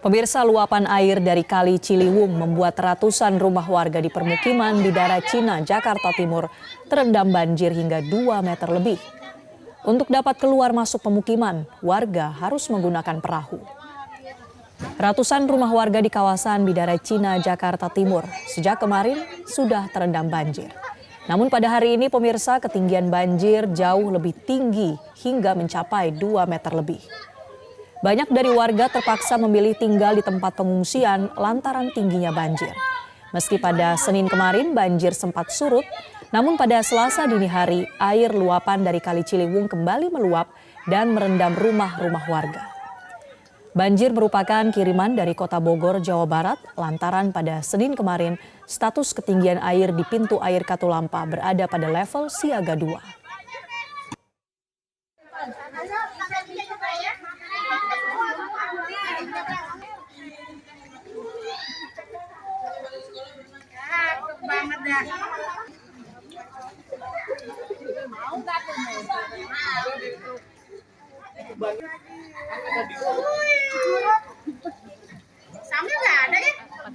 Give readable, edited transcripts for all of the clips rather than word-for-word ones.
Pemirsa, luapan air dari Kali Ciliwung membuat ratusan rumah warga di permukiman di daerah Cina, Jakarta Timur terendam banjir hingga 2 meter lebih. Untuk dapat keluar masuk pemukiman, warga harus menggunakan perahu. Ratusan rumah warga di kawasan Bidara Cina, Jakarta Timur sejak kemarin sudah terendam banjir. Namun pada hari ini pemirsa, ketinggian banjir jauh lebih tinggi hingga mencapai 2 meter lebih. Banyak dari warga terpaksa memilih tinggal di tempat pengungsian lantaran tingginya banjir. Meski pada Senin kemarin banjir sempat surut, namun pada Selasa dini hari air luapan dari Kali Ciliwung kembali meluap dan merendam rumah-rumah warga. Banjir merupakan kiriman dari Kota Bogor, Jawa Barat, lantaran pada Senin kemarin status ketinggian air di pintu air Katulampa berada pada level siaga 2.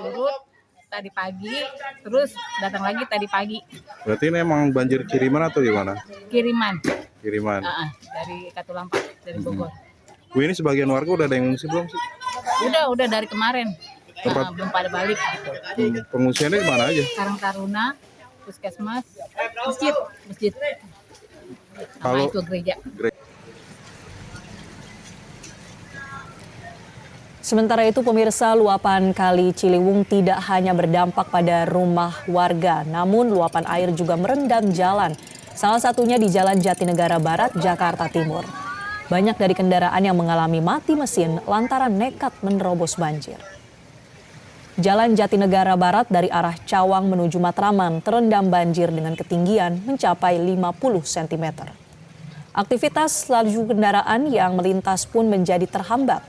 Turut tadi pagi, terus datang lagi tadi pagi. Berarti ini emang banjir kiriman atau gimana? Kiriman. Kiriman. Dari Katulampa, dari Bogor. Bu, ini sebagian warga udah ada yang ngungsi belum sih? Udah dari kemarin. Belum pada balik gitu. Pengungsiannya di mana aja? Karang Taruna, Puskesmas, masjid. Sama itu gereja. Sementara itu pemirsa, luapan Kali Ciliwung tidak hanya berdampak pada rumah warga, namun luapan air juga merendam jalan. Salah satunya di Jalan Jatinegara Barat, Jakarta Timur. Banyak dari kendaraan yang mengalami mati mesin lantaran nekat menerobos banjir. Jalan Jatinegara Barat dari arah Cawang menuju Matraman terendam banjir dengan ketinggian mencapai 50 cm. Aktivitas laju kendaraan yang melintas pun menjadi terhambat.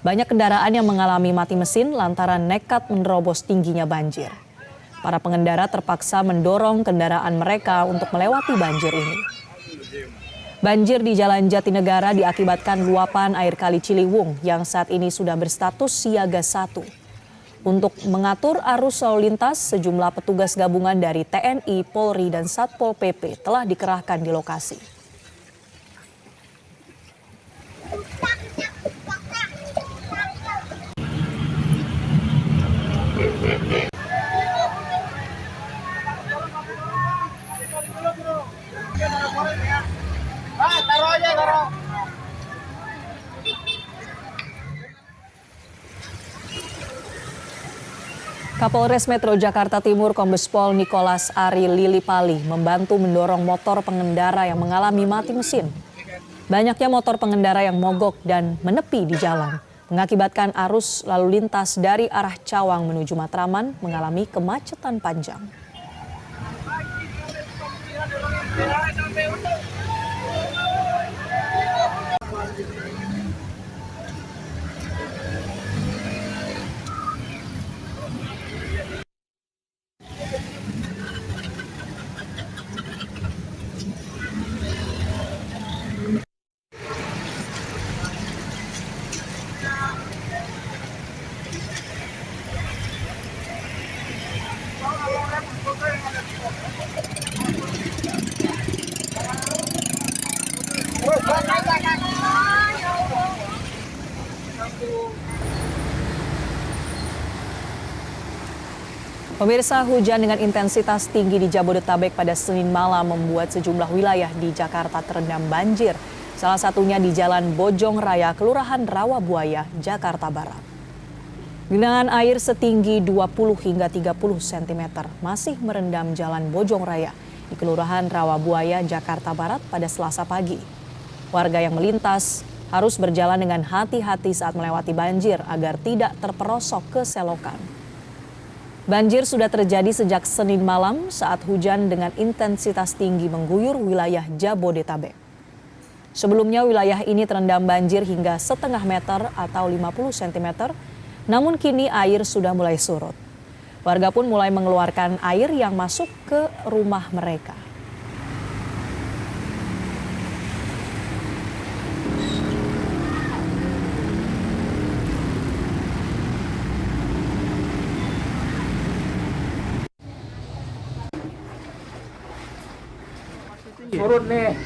Banyak kendaraan yang mengalami mati mesin lantaran nekat menerobos tingginya banjir. Para pengendara terpaksa mendorong kendaraan mereka untuk melewati banjir ini. Banjir di Jalan Jatinegara diakibatkan luapan air Kali Ciliwung yang saat ini sudah berstatus siaga 1. Untuk mengatur arus lalu lintas, sejumlah petugas gabungan dari TNI, Polri, dan Satpol PP telah dikerahkan di lokasi. Kapolres Metro Jakarta Timur Kombes Pol Nicholas Ari Lilipali membantu mendorong motor pengendara yang mengalami mati mesin. Banyaknya motor pengendara yang mogok dan menepi di jalan mengakibatkan arus lalu lintas dari arah Cawang menuju Matraman mengalami kemacetan panjang. Pemirsa, hujan dengan intensitas tinggi di Jabodetabek pada Senin malam membuat sejumlah wilayah di Jakarta terendam banjir. Salah satunya di Jalan Bojong Raya, Kelurahan Rawabuaya, Jakarta Barat. Genangan air setinggi 20 hingga 30 cm masih merendam Jalan Bojong Raya di Kelurahan Rawabuaya, Jakarta Barat pada Selasa pagi. Warga yang melintas harus berjalan dengan hati-hati saat melewati banjir agar tidak terperosok ke selokan. Banjir sudah terjadi sejak Senin malam saat hujan dengan intensitas tinggi mengguyur wilayah Jabodetabek. Sebelumnya wilayah ini terendam banjir hingga setengah meter atau 50 cm, namun kini air sudah mulai surut. Warga pun mulai mengeluarkan air yang masuk ke rumah mereka. surut nih.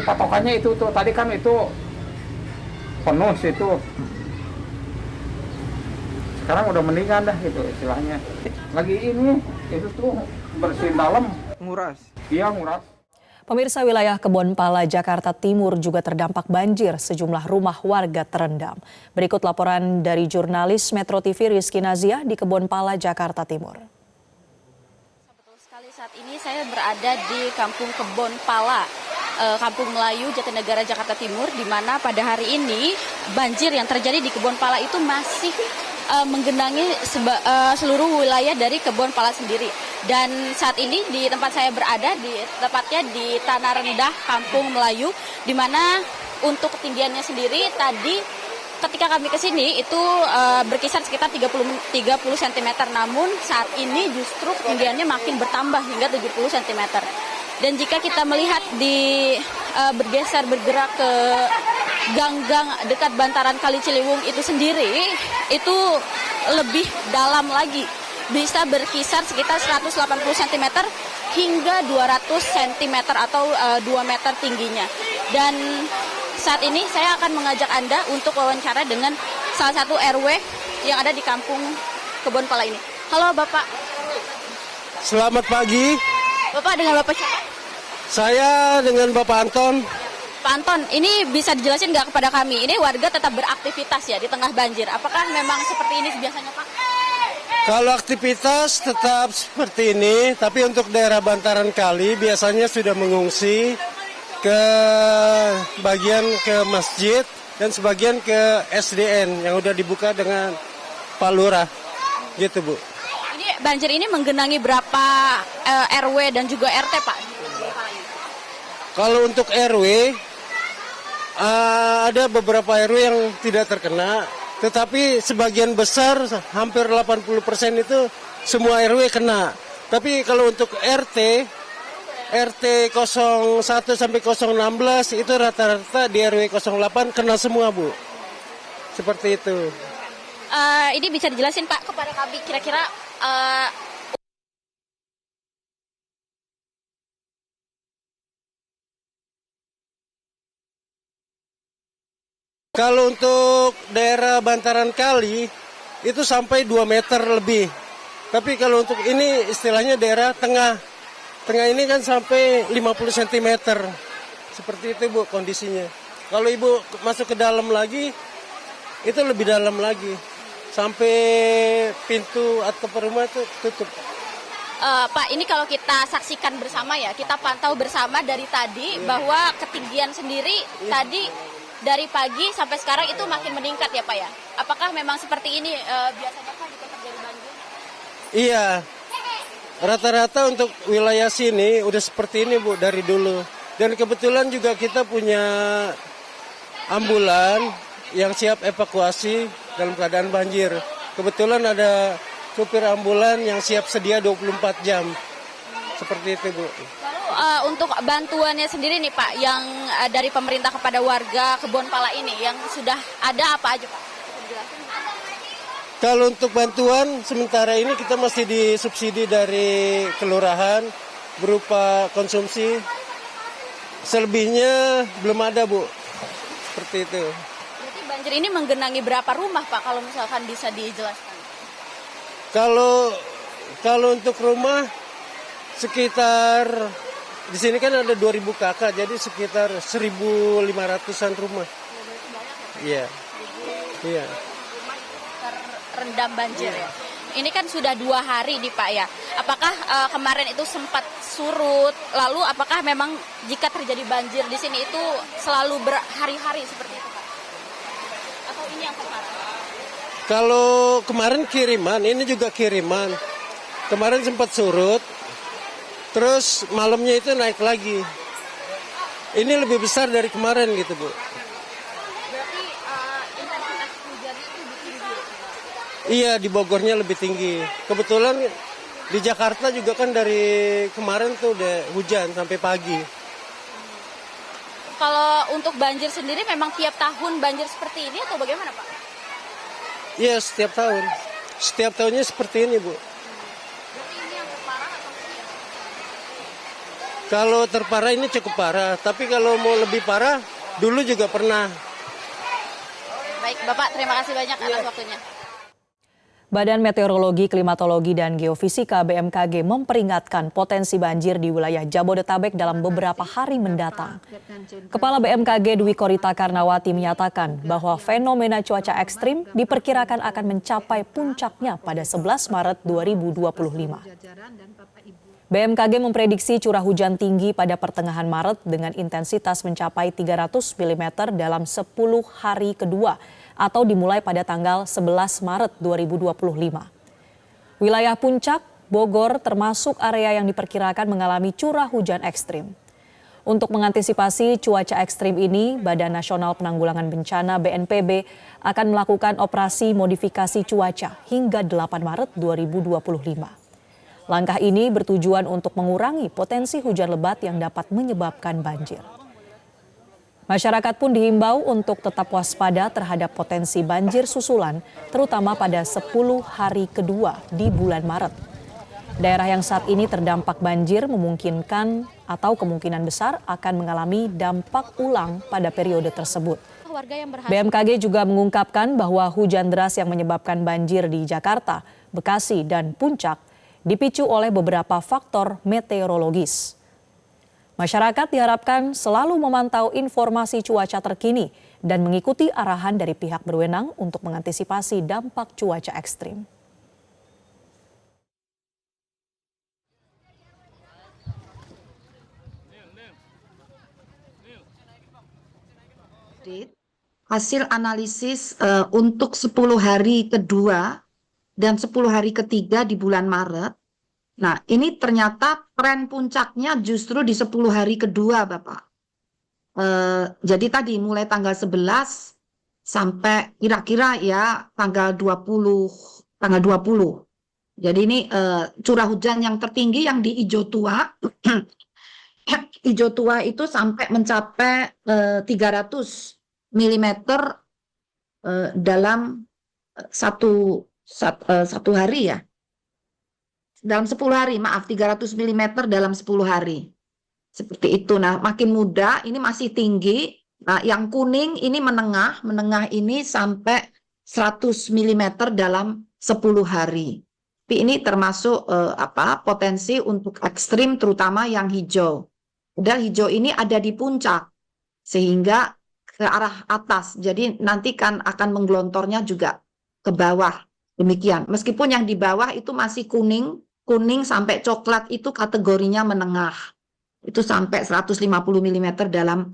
Patokannya itu tuh tadi kan itu penuh situ. Sekarang udah mendingan dah gitu istilahnya. Lagi ini itu tuh bersihin dalam. Nguras. Iya nguras. Pemirsa, wilayah Kebonpala, Jakarta Timur juga terdampak banjir. Sejumlah rumah warga terendam. Berikut laporan dari jurnalis Metro TV Rizky Nazia di Kebonpala, Jakarta Timur. Betul sekali, saat ini saya berada di Kampung Kebonpala, Kampung Melayu, Jatinegara, Jakarta Timur, di mana pada hari ini banjir yang terjadi di Kebonpala itu masih menggenangi seluruh wilayah dari Kebonpala sendiri. Dan saat ini di tempat saya berada, tepatnya di Tanah Rendah, Kampung Melayu, di mana untuk ketinggiannya sendiri tadi ketika kami ke sini itu berkisar sekitar 30 cm. Namun saat ini justru ketinggiannya makin bertambah hingga 70 cm. Dan jika kita melihat bergerak ke gang-gang dekat bantaran Kali Ciliwung itu sendiri, itu lebih dalam lagi. Bisa berkisar sekitar 180 cm hingga 200 cm atau 2 meter tingginya. Dan saat ini saya akan mengajak Anda untuk wawancara dengan salah satu RW yang ada di Kampung Kebonpala ini. Halo Bapak. Selamat pagi. Bapak dengan Bapak siapa? Saya dengan Bapak Anton. Pak Anton, ini bisa dijelasin nggak kepada kami? Ini warga tetap beraktivitas ya di tengah banjir. Apakah memang seperti ini biasanya Pak? Kalau aktivitas tetap seperti ini, tapi untuk daerah bantaran kali biasanya sudah mengungsi ke bagian ke masjid dan sebagian ke SDN yang udah dibuka dengan Pak Lurah. Gitu Bu. Ini banjir ini menggenangi berapa RW dan juga RT Pak? Kalau untuk RW, ada beberapa RW yang tidak terkena, tetapi sebagian besar, hampir 80% itu semua RW kena. Tapi kalau untuk RT 01 sampai 016 itu rata-rata di RW 08 kena semua Bu. Seperti itu. Ini bisa dijelasin Pak kepada kami kira-kira Kalau untuk daerah bantaran kali itu sampai 2 meter lebih. Tapi kalau untuk ini istilahnya daerah tengah. Tengah ini kan sampai 50 cm. Seperti itu Bu kondisinya. Kalau Ibu masuk ke dalam lagi, itu lebih dalam lagi. Sampai pintu atau rumah itu tutup. Pak, ini kalau kita saksikan bersama ya, kita pantau bersama dari tadi bahwa ketinggian sendiri tadi dari pagi sampai sekarang itu makin meningkat ya Pak ya. Apakah memang seperti ini biasanya Pak jika terjadi banjir? Iya, rata-rata untuk wilayah sini udah seperti ini Bu dari dulu. Dan kebetulan juga kita punya ambulan yang siap evakuasi dalam keadaan banjir. Kebetulan ada supir ambulan yang siap sedia 24 jam. Seperti itu Bu. Lalu untuk bantuannya sendiri nih Pak, yang dari pemerintah kepada warga Kebonpala ini yang sudah ada apa aja Pak? Kalau untuk bantuan sementara ini kita masih disubsidi dari kelurahan berupa konsumsi. Selebihnya belum ada Bu. Seperti itu. Berarti banjir ini menggenangi berapa rumah Pak kalau misalkan bisa dijelaskan? Kalau untuk rumah sekitar di sini kan ada 2.000 kakak, jadi sekitar 1.500-an rumah. Iya. Iya. Terendam banjir ya. Ini kan sudah 2 hari nih Pak ya. Apakah kemarin itu sempat surut? Lalu apakah memang jika terjadi banjir di sini itu selalu berhari-hari seperti itu Pak? Atau ini yang sekarang? Kalau kemarin kiriman, ini juga kiriman. Kemarin sempat surut, terus malamnya itu naik lagi. Ini lebih besar dari kemarin gitu Bu. Berarti intensitas hujannya itu lebih tinggi ya? Iya, di Bogornya lebih tinggi. Kebetulan di Jakarta juga kan dari kemarin tuh udah hujan sampai pagi. Kalau untuk banjir sendiri memang tiap tahun banjir seperti ini atau bagaimana Pak? Iya, setiap tahun. Setiap tahunnya seperti ini Bu. Berarti ini yang terparah atau Kalau terparah ini cukup parah, tapi kalau mau lebih parah, dulu juga pernah. Baik, Bapak, terima kasih banyak atas waktunya. Badan Meteorologi, Klimatologi, dan Geofisika BMKG memperingatkan potensi banjir di wilayah Jabodetabek dalam beberapa hari mendatang. Kepala BMKG Dwi Korita Karnawati menyatakan bahwa fenomena cuaca ekstrim diperkirakan akan mencapai puncaknya pada 11 Maret 2025. BMKG memprediksi curah hujan tinggi pada pertengahan Maret dengan intensitas mencapai 300 mm dalam 10 hari kedua atau dimulai pada tanggal 11 Maret 2025. Wilayah Puncak, Bogor termasuk area yang diperkirakan mengalami curah hujan ekstrim. Untuk mengantisipasi cuaca ekstrim ini, Badan Nasional Penanggulangan Bencana BNPB akan melakukan operasi modifikasi cuaca hingga 8 Maret 2025. Langkah ini bertujuan untuk mengurangi potensi hujan lebat yang dapat menyebabkan banjir. Masyarakat pun dihimbau untuk tetap waspada terhadap potensi banjir susulan, terutama pada 10 hari kedua di bulan Maret. Daerah yang saat ini terdampak banjir memungkinkan atau kemungkinan besar akan mengalami dampak ulang pada periode tersebut. BMKG juga mengungkapkan bahwa hujan deras yang menyebabkan banjir di Jakarta, Bekasi, dan Puncak dipicu oleh beberapa faktor meteorologis. Masyarakat diharapkan selalu memantau informasi cuaca terkini dan mengikuti arahan dari pihak berwenang untuk mengantisipasi dampak cuaca ekstrim. Hasil analisis untuk 10 hari kedua dan 10 hari ketiga di bulan Maret. Nah, ini ternyata tren puncaknya justru di 10 hari kedua, Bapak. Jadi tadi mulai tanggal 11 sampai kira-kira ya tanggal 20. Jadi ini curah hujan yang tertinggi yang di Ijo Tua. Ijo Tua itu sampai mencapai 300 mm dalam satu hari ya. Dalam 10 hari, maaf, 300 mm dalam 10 hari. Seperti itu. Nah, makin muda, ini masih tinggi. Nah, yang kuning ini menengah ini sampai 100 mm dalam 10 hari. Tapi ini termasuk potensi untuk ekstrim, terutama yang hijau. Padahal hijau ini ada di puncak, sehingga ke arah atas. Jadi nanti kan akan menggelontornya juga ke bawah. Demikian. Meskipun yang di bawah itu masih kuning sampai coklat itu kategorinya menengah. Itu sampai 150 mm dalam